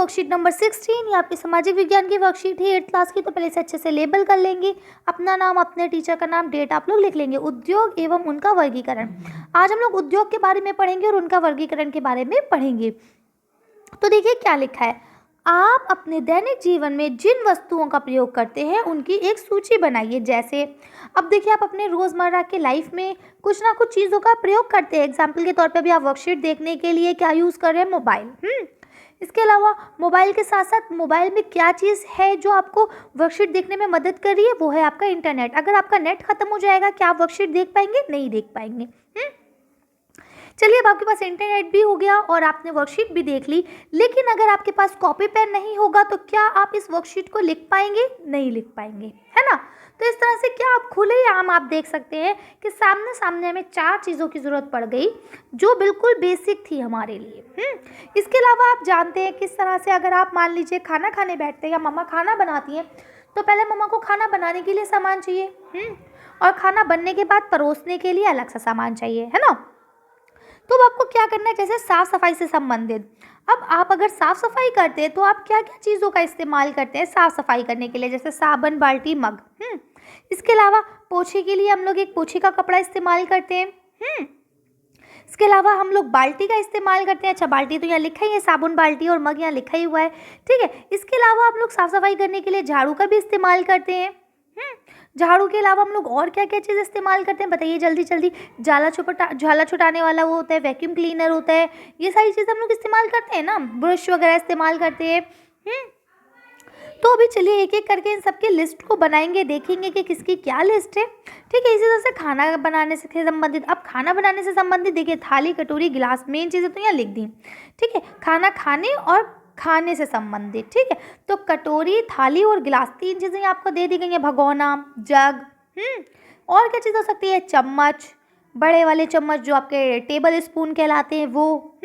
Worksheet number 16, ये आपकी सामाजिक विज्ञान की वर्कशीट है 8th क्लास की। तो पहले से अच्छे से लेबल कर लेंगे, अपना नाम, अपने टीचर का नाम, डेट आप लोग लिख लेंगे। उद्योग एवं उनका वर्गीकरण, आज हम लोग उद्योग के बारे में पढ़ेंगे और उनका वर्गीकरण के बारे में पढ़ेंगे। तो देखिए क्या लिखा है, आप अपने दैनिक जीवन में जिन वस्तुओं का प्रयोग करते हैं उनकी एक सूची बनाइए। जैसे अब देखिए, आप अपने रोज़मर्रा के लाइफ में कुछ ना कुछ चीज़ों का प्रयोग करते हैं। एग्जाम्पल के तौर पे अभी आप वर्कशीट देखने के लिए क्या यूज़ कर रहे हैं, मोबाइल। इसके अलावा मोबाइल के साथ साथ मोबाइल में क्या चीज़ है जो आपको वर्कशीट देखने में मदद कर रही है, वो है आपका इंटरनेट। अगर आपका नेट खत्म हो जाएगा, क्या आप वर्कशीट देख पाएंगे? नहीं देख पाएंगे। चलिए, अब आपके पास इंटरनेट भी हो गया और आपने वर्कशीट भी देख ली, लेकिन अगर आपके पास कॉपी पेन नहीं होगा तो क्या आप इस वर्कशीट को लिख पाएंगे? नहीं लिख पाएंगे, है ना। तो इस तरह से क्या आप खुलेआम आप देख सकते हैं कि सामने सामने हमें 4 चीज़ों की ज़रूरत पड़ गई जो बिल्कुल बेसिक थी हमारे लिए। इसके अलावा आप जानते हैं किस तरह से, अगर आप मान लीजिए खाना खाने बैठते हैं या मम्मा खाना बनाती हैं, तो पहले मम्मा को खाना बनाने के लिए सामान चाहिए, और खाना बनने के बाद परोसने के लिए अलग सा सामान चाहिए, है ना। तो अब आपको क्या करना है, जैसे साफ़ सफाई से संबंधित, अब आप अगर साफ़ सफाई करते हैं तो आप क्या क्या चीज़ों का इस्तेमाल करते हैं साफ़ सफाई करने के लिए, जैसे साबुन, बाल्टी, मग। इसके अलावा पोछे के लिए हम लोग एक पोछे का कपड़ा इस्तेमाल करते हैं। इसके अलावा हम लोग बाल्टी का इस्तेमाल करते हैं। अच्छा, बाल्टी तो यहाँ लिखा ही है, साबुन बाल्टी, और मग यहाँ लिखा ही हुआ है, ठीक है। इसके अलावा हम लोग साफ़ सफाई करने के लिए झाड़ू का भी इस्तेमाल करते हैं। झाड़ू के अलावा हम लोग और क्या क्या चीज़ इस्तेमाल करते हैं, बताइए जल्दी जल्दी। झाला छुटाने वाला वो होता है, वैक्यूम क्लीनर होता है, ये सारी चीज़ें हम लोग इस्तेमाल करते हैं ना, ब्रश वगैरह इस्तेमाल करते हैं। तो अभी चलिए एक एक करके इन सबके लिस्ट को बनाएंगे, देखेंगे कि किसकी क्या लिस्ट है, ठीक है। इसी तरह से खाना बनाने से संबंधित, अब खाना बनाने से संबंधित देखिए, थाली, कटोरी, गिलास, मेन चीज़ें तो यहाँ लिख दी, ठीक है। खाना खाने और खाने से संबंधित, ठीक है। तो कटोरी, थाली और गिलास, 3 चीज़ें आपको दे दी गई हैं। भगोना, जग, और क्या चीज़ हो सकती है, चम्मच, बड़े वाले चम्मच जो आपके टेबल स्पून कहलाते हैं वो।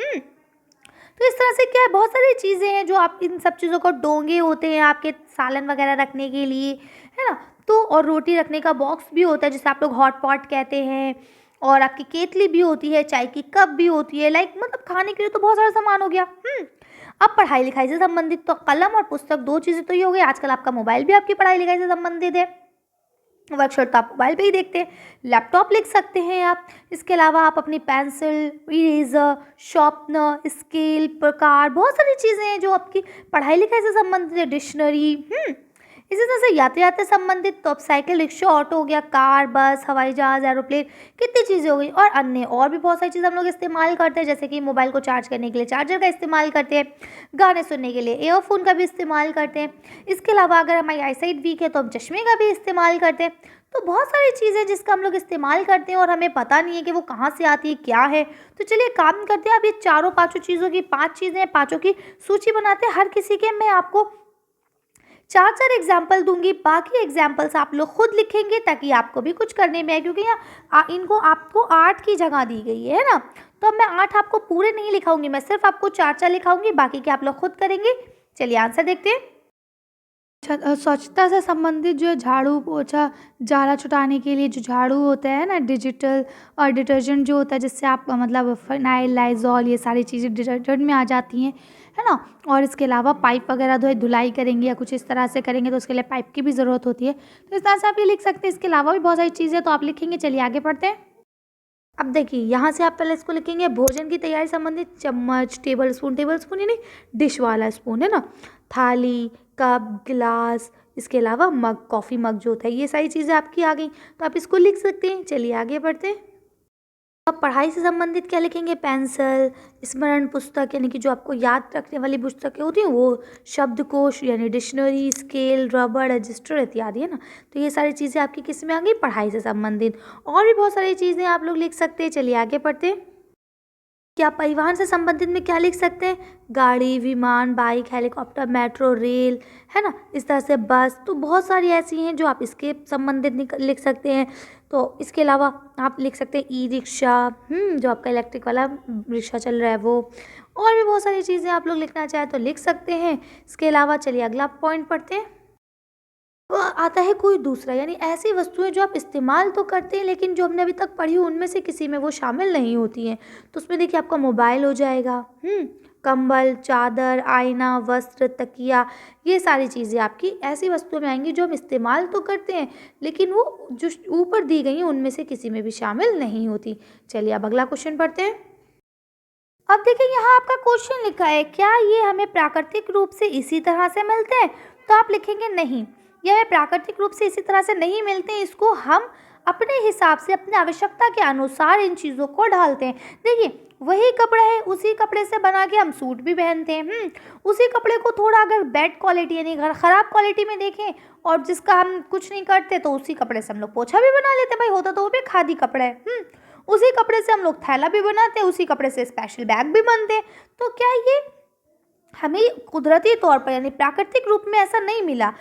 तो इस तरह से क्या है, बहुत सारी चीज़ें हैं जो आप इन सब चीज़ों को, डोंगे होते हैं आपके सालन वगैरह रखने के लिए, है ना। तो और रोटी रखने का बॉक्स भी होता है जिसे आप लोग हॉट पॉट कहते हैं, और आपकी केतली भी होती है, चाय की कप भी होती है, लाइक मतलब खाने के लिए तो बहुत सारा सामान हो गया। अब पढ़ाई लिखाई से संबंधित तो कलम और पुस्तक, 2 चीज़ें तो ये हो गई। आजकल आपका मोबाइल भी आपकी पढ़ाई लिखाई से संबंधित है, वर्कशीट तो आप मोबाइल पे ही देखते हैं। लैपटॉप लिख सकते हैं आप। इसके अलावा आप अपनी पेंसिल, इरेज़र, शार्पनर, स्केल, प्रकार, बहुत सारी चीज़ें हैं जो आपकी पढ़ाई लिखाई से संबंधित है। डिक्शनरी, इसी तरह से यातायात से संबंधित तो अब साइकिल, रिक्शा, ऑटो हो गया, कार, बस, हवाई जहाज़, एरोप्लेन, कितनी चीज़ें हो गई। और अन्य और भी बहुत सारी चीज़ें हम लोग इस्तेमाल करते हैं, जैसे कि मोबाइल को चार्ज करने के लिए चार्जर का इस्तेमाल करते हैं, गाने सुनने के लिए ईयरफोन का भी इस्तेमाल करते हैं। इसके अलावा अगर हमारी आईसाइट वीक है तो हम चश्मे का भी इस्तेमाल करते हैं। तो बहुत सारी चीज़ें जिसका हम लोग इस्तेमाल करते हैं और हमें पता नहीं है कि वो कहाँ से आती है, क्या है। तो चलिए काम करते हैं, अब ये चारों 5 चीज़ों की 5 चीज़ें हैं, 5 की सूची बनाते हैं। हर किसी के मैं आपको 4 एग्जाम्पल दूंगी, बाकी एग्जाम्पल्स आप लोग खुद लिखेंगे ताकि आपको भी कुछ करने में आए, क्योंकि यहाँ इनको आपको 8 की जगह दी गई है ना। तो अब मैं 8 आपको पूरे नहीं लिखाऊंगी, मैं सिर्फ आपको 4 लिखाऊंगी, बाकी के आप लोग खुद करेंगे। चलिए आंसर देखते हैं। स्वच्छता से संबंधित जो है, झाड़ू, पोछा, झाला छुटाने के लिए जो झाड़ू होता है ना, डिजिटल, और डिटर्जेंट जो होता है जिससे आप मतलब फिनाइल, लाइजॉल, ये सारी चीज़ें डिटर्जेंट में आ जाती हैं, है ना। और इसके अलावा पाइप वगैरह धुलाई करेंगे या कुछ इस तरह से करेंगे तो उसके लिए पाइप की भी ज़रूरत होती है। तो इस तरह से आप ये लिख सकते हैं। इसके अलावा भी बहुत सारी चीज़ें तो आप लिखेंगे। चलिए आगे पढ़ते हैं। अब देखिए यहाँ से आप पहले इसको लिखेंगे, भोजन की तैयारी संबंधित चम्मच, टेबल स्पून यानी डिश वाला स्पून, है ना, थाली, कप, गिलास, इसके अलावा मग, कॉफ़ी मग जो होता है, ये सारी चीज़ें आपकी आ गई, तो आप इसको लिख सकते हैं। चलिए आगे बढ़ते हैं। अब पढ़ाई से संबंधित क्या लिखेंगे, पेंसिल, स्मरण पुस्तक यानी कि जो आपको याद रखने वाली पुस्तकें होती हैं वो, शब्दकोश यानी डिक्शनरी, स्केल, रबड़, रजिस्टर इत्यादि, है ना। तो ये सारी चीज़ें आपकी किस में आ गई, पढ़ाई से संबंधित। और भी बहुत सारी चीज़ें आप लोग लिख सकते हैं। चलिए आगे पढ़ते हैं। क्या परिवहन से संबंधित में क्या लिख सकते हैं, गाड़ी, विमान, बाइक, हेलीकॉप्टर, मेट्रो, रेल, है ना, इस तरह से बस। तो बहुत सारी ऐसी हैं जो आप इसके संबंधित लिख सकते हैं। तो इसके अलावा आप लिख सकते हैं ई रिक्शा, जो आपका इलेक्ट्रिक वाला रिक्शा चल रहा है वो। और भी बहुत सारी चीज़ें आप लोग लिखना चाहें तो लिख सकते हैं। इसके अलावा चलिए अगला पॉइंट पढ़ते हैं। वो आता है कोई दूसरा, यानी ऐसी वस्तुएं जो आप इस्तेमाल तो करते हैं लेकिन जो हमने अभी तक पढ़ी उनमें से किसी में वो शामिल नहीं होती हैं। तो उसमें देखिए आपका मोबाइल हो जाएगा, कंबल, चादर, आईना, वस्त्र, तकिया, ये सारी चीज़ें आपकी ऐसी वस्तुओं में आएंगी जो हम इस्तेमाल तो करते हैं लेकिन वो जो ऊपर दी गई हैं उनमें से किसी में भी शामिल नहीं होती। चलिए अब अगला क्वेश्चन पढ़ते हैं। अब देखिए यहाँ आपका क्वेश्चन लिखा है, क्या ये हमें प्राकृतिक रूप से इसी तरह से मिलते हैं? तो आप लिखेंगे नहीं, ये हमें प्राकृतिक रूप से इसी तरह से नहीं मिलते हैं, इसको हम अपने हिसाब से अपने आवश्यकता के अनुसार इन चीज़ों को ढालते हैं। देखिए वही कपड़ा है, उसी कपड़े से बना के हम सूट भी पहनते हैं। उसी कपड़े को थोड़ा अगर बैड क्वालिटी यानी ख़राब क्वालिटी में देखें और जिसका हम कुछ नहीं करते तो उसी कपड़े से हम लोग पोछा भी बना लेते हैं। भाई होता तो वो भी खादी कपड़ा है। उसी कपड़े से हम लोग थैला भी बनाते हैं, उसी कपड़े से स्पेशल बैग भी बनते हैं। तो क्या ये हमें कुदरती तौर पर यानी प्राकृतिक रूप में ऐसा नहीं मिला,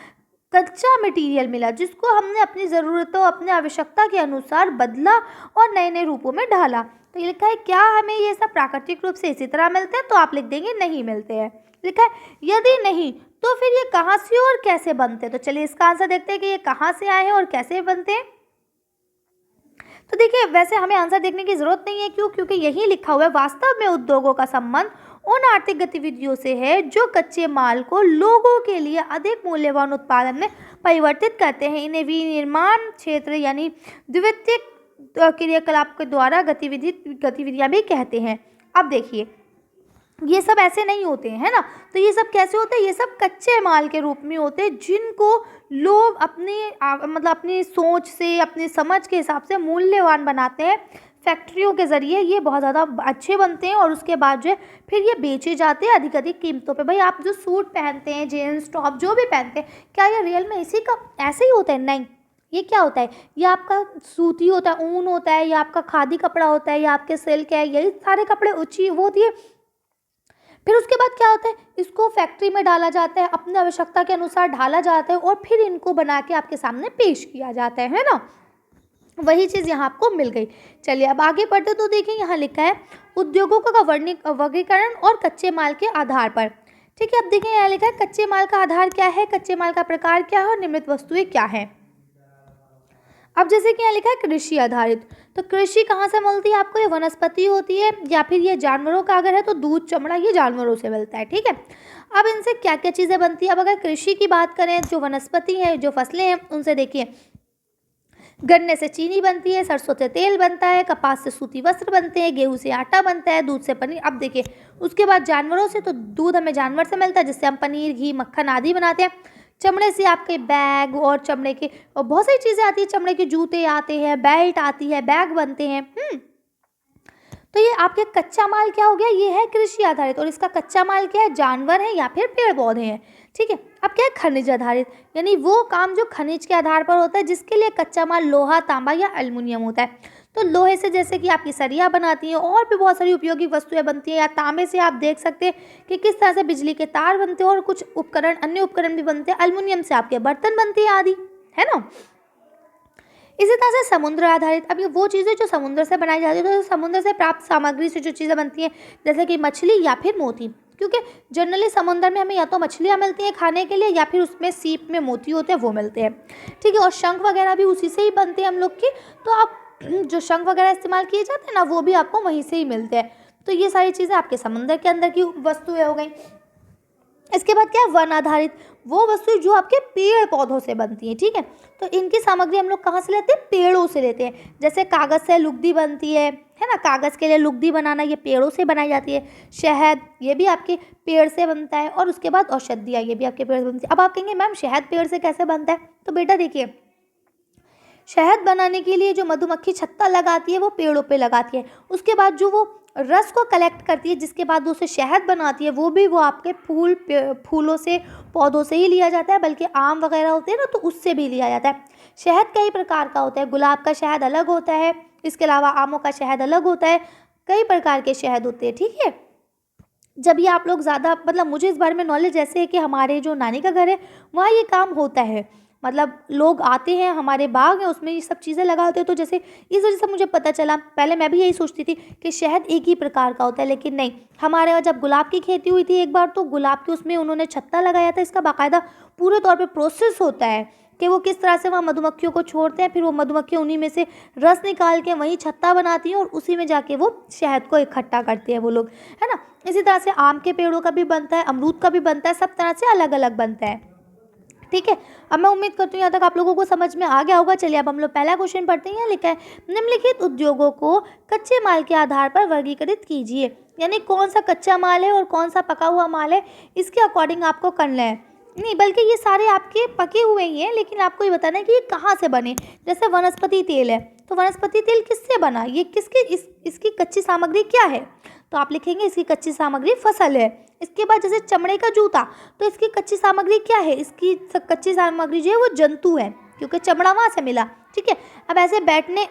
कच्चा मटेरियल मिला जिसको हमने अपनी ज़रूरतों अपने आवश्यकता के अनुसार बदला और नए नए रूपों में ढाला। तो ये लिखा है क्या हमें ये सब प्राकृतिक रूप से इसी तरह मिलते हैं? तो आप लिख देंगे नहीं मिलते हैं। लिखा है यदि नहीं तो फिर ये कहाँ से और कैसे बनते हैं? तो चलिए इसका आंसर देखते हैं कि ये कहाँ से आए हैं और कैसे बनते हैं। तो देखिए वैसे हमें आंसर देखने की ज़रूरत नहीं है, क्यों? क्योंकि यही लिखा हुआ है वास्तव में उद्योगों का संबंध उन आर्थिक गतिविधियों से है जो कच्चे माल को लोगों के लिए अधिक मूल्यवान उत्पादन में परिवर्तित करते हैं। इन्हें विनिर्माण क्षेत्र यानी द्वितीयक क्रियाकलाप के द्वारा गतिविधियां भी कहते हैं। अब देखिए ये सब ऐसे नहीं होते हैं, है ना। तो ये सब कैसे होते हैं? ये सब कच्चे माल के रूप में होते हैं जिनको लोग मतलब अपनी सोच से अपनी समझ के हिसाब से मूल्यवान बनाते हैं। फैक्ट्रियों के ज़रिए ये बहुत ज़्यादा अच्छे बनते हैं और उसके बाद जो है फिर ये बेचे जाते हैं अधिक अधिक कीमतों पे। भाई आप जो सूट पहनते हैं, जीन्स टॉप जो भी पहनते हैं, क्या ये रियल में इसी का ऐसे ही होता है? नहीं, ये क्या होता है? ये आपका सूती होता है, ऊन होता है, या आपका खादी कपड़ा होता है, या आपके सिल्क है, यही सारे कपड़े ऊँची वो होती है। फिर उसके बाद क्या होता है? इसको फैक्ट्री में डाला जाता है, अपनी आवश्यकता के अनुसार ढाला जाता है और फिर इनको बना के आपके सामने पेश किया जाता है ना। वही चीज़ यहाँ आपको मिल गई। चलिए अब आगे बढ़ते तो देखिए यहाँ लिखा है उद्योगों का वर्गीकरण और कच्चे माल के आधार पर। ठीक है, अब देखिए यहाँ लिखा है कच्चे माल का आधार क्या है, कच्चे माल का प्रकार क्या है और निम्नलिखित वस्तुएं क्या है। अब जैसे कि यहाँ लिखा है कृषि आधारित, तो कृषि कहाँ से मिलती है आपको? ये वनस्पति होती है या फिर ये जानवरों का अगर है तो दूध चमड़ा ये जानवरों से मिलता है। ठीक है, अब इनसे क्या क्या चीज़ें बनती है? अब अगर कृषि की बात करें, जो वनस्पति है, जो फसलें हैं, उनसे देखिए गन्ने से चीनी बनती है, सरसों से तेल बनता है, कपास से सूती वस्त्र बनते हैं, गेहूं से आटा बनता है, दूध से पनीर। अब देखिए उसके बाद जानवरों से, तो दूध हमें जानवर से मिलता है जिससे हम पनीर, घी, मक्खन आदि बनाते हैं। चमड़े से आपके बैग और चमड़े के और बहुत सारी चीज़ें आती है, चमड़े के जूते आते हैं, बेल्ट आती है, बैग बनते हैं। तो ये आपके कच्चा माल क्या हो गया? ये है कृषि आधारित, और इसका कच्चा माल क्या है? जानवर है या फिर पेड़ पौधे हैं। ठीक है, अब क्या है? खनिज आधारित, यानी वो काम जो खनिज के आधार पर होता है जिसके लिए कच्चा माल लोहा, तांबा या एल्युमिनियम होता है। तो लोहे से जैसे कि आपकी सरिया बनाती हैं और भी बहुत सारी उपयोगी वस्तुएं बनती हैं, या तांबे से आप देख सकते हैं कि किस तरह से बिजली के तार बनते हैं और कुछ उपकरण, अन्य उपकरण भी बनते हैं। एल्युमिनियम से आपके बर्तन बनते हैं आदि, है ना। इसी तरह से समुद्र आधारित, अब ये वो चीज़ें जो समुद्र से बनाई जाती है, तो समुद्र से प्राप्त सामग्री से जो चीज़ें बनती हैं जैसे कि मछली या फिर मोती, क्योंकि जनरली समुद्र में हमें या तो मछलियाँ मिलती हैं खाने के लिए या फिर उसमें सीप में मोती होते हैं वो मिलते हैं। ठीक है, और शंख वगैरह भी उसी से ही बनते हैं हम लोग की, तो आप जो शंख वगैरह इस्तेमाल किए जाते हैं ना वो भी आपको वहीं से ही मिलते हैं। तो ये सारी चीज़ें आपके समुद्र के अंदर की वस्तुएं हो गई। इसके बाद क्या है? वन आधारित, वो वस्तु जो आपके पेड़ पौधों से बनती है। ठीक है, तो इनकी सामग्री हम लोग कहाँ से लेते हैं? पेड़ों से लेते हैं। जैसे कागज़ से लुगदी बनती है ना, कागज़ के लिए लुगदी बनाना ये पेड़ों से बनाई जाती है। शहद ये भी आपके पेड़ से बनता है, और उसके बाद औषधियाँ ये भी आपके पेड़ से बनती है। अब आप कहेंगे मैम शहद पेड़ से कैसे बनता है? तो बेटा देखिए शहद बनाने के लिए जो मधुमक्खी छत्ता लगाती है वो पेड़ों पे लगाती है, उसके बाद जो वो रस को कलेक्ट करती है जिसके बाद उसे शहद बनाती है वो आपके फूलों से, पौधों से ही लिया जाता है, बल्कि आम वगैरह होते हैं ना तो उससे भी लिया जाता है। शहद कई प्रकार का होता है, गुलाब का शहद अलग होता है, इसके अलावा आमों का शहद अलग होता है, कई प्रकार के शहद होते हैं। ठीक है, जब ये आप लोग ज़्यादा मतलब मुझे इस बारे में नॉलेज ऐसे है कि हमारे जो नानी का घर है वहाँ ये काम होता है, मतलब लोग आते हैं, हमारे बाग है उसमें ये सब चीज़ें लगाते हैं। तो जैसे इस वजह से मुझे पता चला, पहले मैं भी यही सोचती थी कि शहद एक ही प्रकार का होता है, लेकिन नहीं। हमारे यहाँ जब गुलाब की खेती हुई थी एक बार, तो गुलाब के उसमें उन्होंने छत्ता लगाया था, इसका बाकायदा पूरे तौर पे प्रोसेस होता है कि वो किस तरह से वहाँ मधुमक्खियों को छोड़ते हैं, फिर वो मधुमक्खियाँ उन्हीं में से रस निकाल के वहीं छत्ता बनाती हैं और उसी में जाके वो शहद को इकट्ठा करते हैं वो लोग, है ना। इसी तरह से आम के पेड़ों का भी बनता है, अमरूद का भी बनता है, सब तरह से अलग अलग बनता है। ठीक है, अब मैं उम्मीद करती हूँ यहाँ तक आप लोगों को समझ में आ गया होगा। चलिए अब हम लोग पहला क्वेश्चन पढ़ते हैं। यहाँ लिखा है निम्नलिखित उद्योगों को कच्चे माल के आधार पर वर्गीकृत कीजिए, यानी कौन सा कच्चा माल है और कौन सा पका हुआ माल है, इसके अकॉर्डिंग आपको करना है। नहीं बल्कि ये सारे आपके पके हुए ही हैं, लेकिन आपको ये बताना है कि ये कहाँ से बने। जैसे वनस्पति तेल है, तो वनस्पति तेल किससे बना, ये किसकी इसकी कच्ची सामग्री क्या है, तो आप लिखेंगे इसकी कच्ची सामग्री फसल है। इसके बाद जैसे चमड़े का जूता, तो इसकी कच्ची सामग्री क्या है, इसकी कच्ची सामग्री जो है वो जंतु है, क्योंकि चमड़ा वहाँ से मिला। ठीक है, अब ऐसे बैठने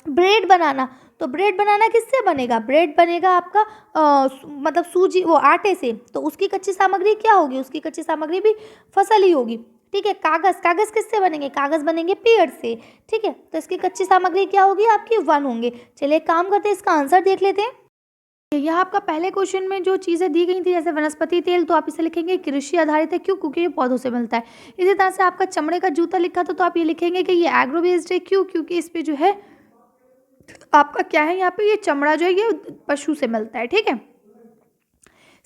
ब्रेड बनाना, तो ब्रेड बनाना किससे बनेगा, ब्रेड बनेगा आपका मतलब सूजी वो आटे से, तो उसकी कच्ची सामग्री क्या होगी, उसकी कच्ची सामग्री भी फसल ही होगी। ठीक है, कागज़ किससे बनेंगे, कागज़ बनेंगे पेड़ से। ठीक है, तो इसकी कच्ची सामग्री क्या होगी, आपकी वन होंगे। चलिए काम करते हैं, इसका आंसर देख लेते हैं। यहाँ आपका पहले क्वेश्चन में जो चीज़ें दी गई थी, जैसे वनस्पति तेल, तो आप इसे लिखेंगे कृषि आधारित है, क्यों, क्योंकि ये पौधों से मिलता है। इसी तरह से आपका चमड़े का जूता लिखा था, तो आप ये लिखेंगे कि ये एग्रो बेस्ड है, क्यों, क्योंकि इस पे जो है आपका क्या है, यहाँ पे ये चमड़ा जो है ये पशु से मिलता है। ठीक है,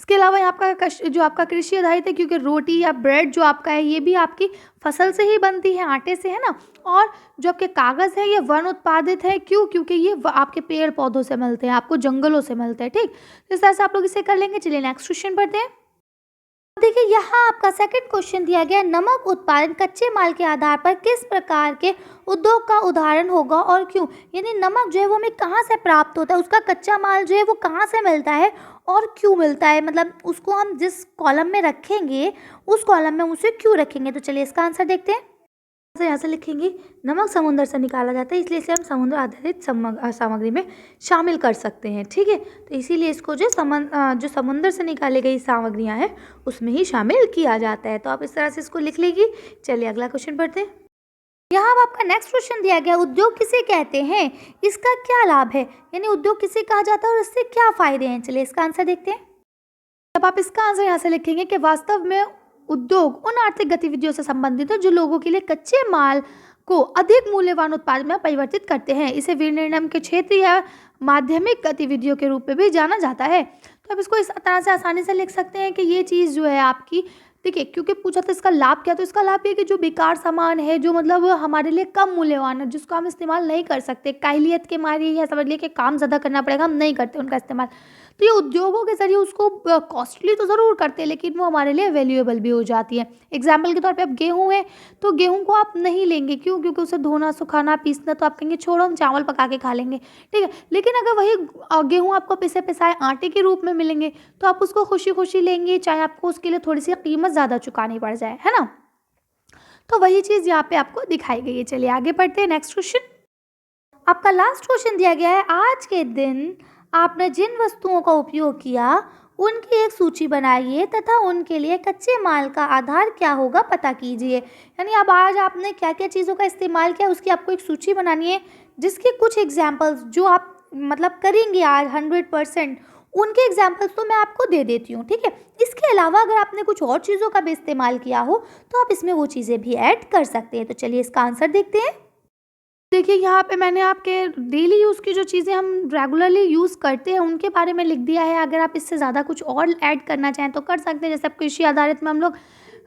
इसके अलावा यहाँ आपका जो आपका कृषि आधारित है, क्योंकि रोटी या ब्रेड जो आपका है ये भी आपकी फसल से ही बनती है, आटे से, है ना। और जो आपके कागज़ है ये वन उत्पादित है, क्यों, क्योंकि ये आपके पेड़ पौधों से मिलते हैं, आपको जंगलों से मिलते हैं। ठीक, इस तरह से आप लोग इसे कर लेंगे। चलिए नेक्स्ट क्वेश्चन पढ़ते हैं। देखिए यहाँ आपका सेकंड क्वेश्चन दिया गया, नमक उत्पादन कच्चे माल के आधार पर किस प्रकार के उद्योग का उदाहरण होगा और क्यों, यानी नमक जो है वो हमें कहाँ से प्राप्त होता है, उसका कच्चा माल जो है वो कहाँ से मिलता है और क्यों मिलता है, मतलब उसको हम जिस कॉलम में रखेंगे उस कॉलम में उसे क्यों रखेंगे। तो चलिए इसका आंसर देखते हैं। तो यहाँ से लिखेंगे नमक समुद्र से निकाला जाता है, इसलिए इसे हम समुद्र आधारित सामग्री में शामिल कर सकते हैं। ठीक है, तो इसीलिए इसको जो समुद्र से निकाली गई सामग्रियाँ हैं उसमें ही शामिल किया जाता है। तो आप इस तरह से इसको लिख लीजिए। चलिए अगला क्वेश्चन पढ़ते हैं। यहाँ अब आपका नेक्स्ट क्वेश्चन दिया गया, उद्योग किसे कहते हैं, इसका क्या लाभ है, यानी उद्योग किसे कहा जाता है और इससे क्या फायदे हैं। चलिए इसका आंसर देखते हैं। अब आप इसका आंसर यहाँ से लिखेंगे कि वास्तव में उद्योग उन आर्थिक गतिविधियों से संबंधित है जो लोगों के लिए कच्चे माल को अधिक मूल्यवान उत्पाद में परिवर्तित करते हैं। इसे विनिर्माण के क्षेत्र या माध्यमिक गतिविधियों के रूप में भी जाना जाता है। तो आप इसको इस तरह से आसानी से लिख सकते हैं कि ये चीज़ जो है आपकी, देखिए क्योंकि पूछा था इसका लाभ क्या, तो इसका लाभ ये कि जो बेकार सामान है, जो मतलब हमारे लिए कम मूल्यवान है, जिसको हम इस्तेमाल नहीं कर सकते, काहलियत के मारे या समझ लिए कि काम ज़्यादा करना पड़ेगा, हम नहीं करते उनका इस्तेमाल, तो ये उद्योगों के ज़रिए उसको कॉस्टली तो ज़रूर करते हैं लेकिन वो हमारे लिए वैल्यूएबल भी हो जाती है। एग्जाम्पल के तौर पे अब गेहूँ है, तो गेहूँ को आप नहीं लेंगे, क्यों, क्योंकि उसे धोना, सुखाना, पीसना, तो आप कहेंगे छोड़ो हम चावल पका के खा लेंगे। ठीक है, लेकिन अगर वही गेहूँ आपको पिसे पिसाए आटे के रूप में मिलेंगे तो आप उसको खुशी खुशी लेंगे, चाहे आपको उसके लिए थोड़ी सी कीमत ज़्यादा चुकानी पड़ जाए, है ना। तो वही चीज़ यहाँ पे आपको दिखाई गई है। चलिए आगे बढ़ते हैं। नेक्स्ट क्वेश्चन, आपका लास्ट क्वेश्चन दिया गया है, आज के दिन आपने जिन वस्तुओं का उपयोग किया उनकी एक सूची बनाइए तथा उनके लिए कच्चे माल का आधार क्या होगा पता कीजिए। यानी अब आज आपने क्या क्या चीज़ों का इस्तेमाल किया उसकी आपको एक सूची बनानी है, जिसके कुछ एग्जाम्पल्स जो आप मतलब करेंगे आज 100%, उनके एग्जाम्पल्स तो मैं आपको दे देती हूँ। ठीक है, इसके अलावा अगर आपने कुछ और चीज़ों का भी इस्तेमाल किया हो तो आप इसमें वो चीज़ें भी ऐड कर सकते हैं। तो चलिए इसका आंसर देखते हैं। देखिए यहाँ पे मैंने आपके डेली यूज़ की जो चीज़ें हम रेगुलरली यूज़ करते हैं उनके बारे में लिख दिया है। अगर आप इससे ज़्यादा कुछ और ऐड करना चाहें तो कर सकते हैं। जैसे अब कृषि आधारित में हम लोग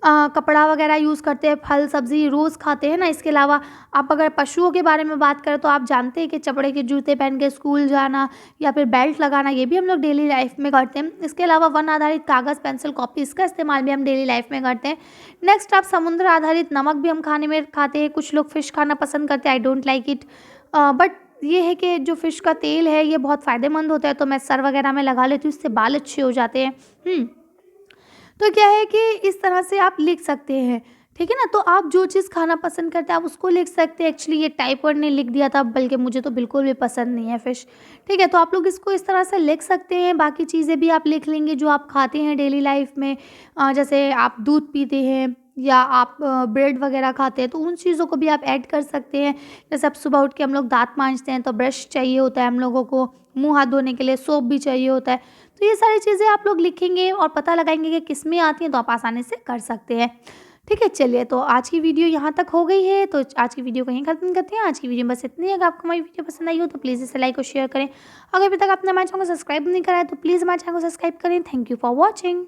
कपड़ा वगैरह यूज़ करते हैं, फल सब्ज़ी रोज़ खाते हैं ना। इसके अलावा आप अगर पशुओं के बारे में बात करें तो आप जानते हैं कि चमड़े के जूते पहन के स्कूल जाना या फिर बेल्ट लगाना, ये भी हम लोग डेली लाइफ में करते हैं। इसके अलावा वन आधारित कागज़, पेंसिल, कॉपी, इसका इस्तेमाल भी हम डेली लाइफ में करते हैं। नेक्स्ट आप समुद्र आधारित नमक भी हम खाने में खाते हैं। कुछ लोग फ़िश खाना पसंद करते हैं, I don't like it, but ये है कि जो फ़िश का तेल है ये बहुत फ़ायदेमंद होता है, तो मैं सर वगैरह में लगा लेती हूँ, इससे बाल अच्छे हो जाते हैं। तो क्या है कि इस तरह से आप लिख सकते हैं। ठीक है ना, तो आप जो चीज़ खाना पसंद करते हैं आप उसको लिख सकते हैं। एक्चुअली ये टाइपर ने लिख दिया था, बल्कि मुझे तो बिल्कुल भी पसंद नहीं है फ़िश। ठीक है, तो आप लोग इसको इस तरह से लिख सकते हैं। बाकी चीज़ें भी आप लिख लेंगे जो आप खाते हैं डेली लाइफ में, जैसे आप दूध पीते हैं या आप ब्रेड वगैरह खाते हैं तो उन चीज़ों को भी आप ऐड कर सकते हैं। जैसे अब सुबह उठ के हम लोग दांत मांजते हैं तो ब्रश चाहिए होता है हम लोगों को, मुंह हाथ धोने के लिए सोप भी चाहिए होता है। तो ये सारी चीज़ें आप लोग लिखेंगे और पता लगाएंगे कि किस में आती हैं, तो आप आसानी से कर सकते हैं। ठीक है, चलिए तो आज की वीडियो यहाँ तक हो गई है, तो आज की वीडियो को यहीं खत्म करते हैं। आज की वीडियो बस इतनी है। अगर आपको हमारी वीडियो पसंद आई हो तो प्लीज़ इसे लाइक और शेयर करें। अगर अभी तक आपने हमारे चैनल को सब्सक्राइब नहीं करा है तो प्लीज़ हमारे चैनल को सब्सक्राइब करें। Thank you for watching.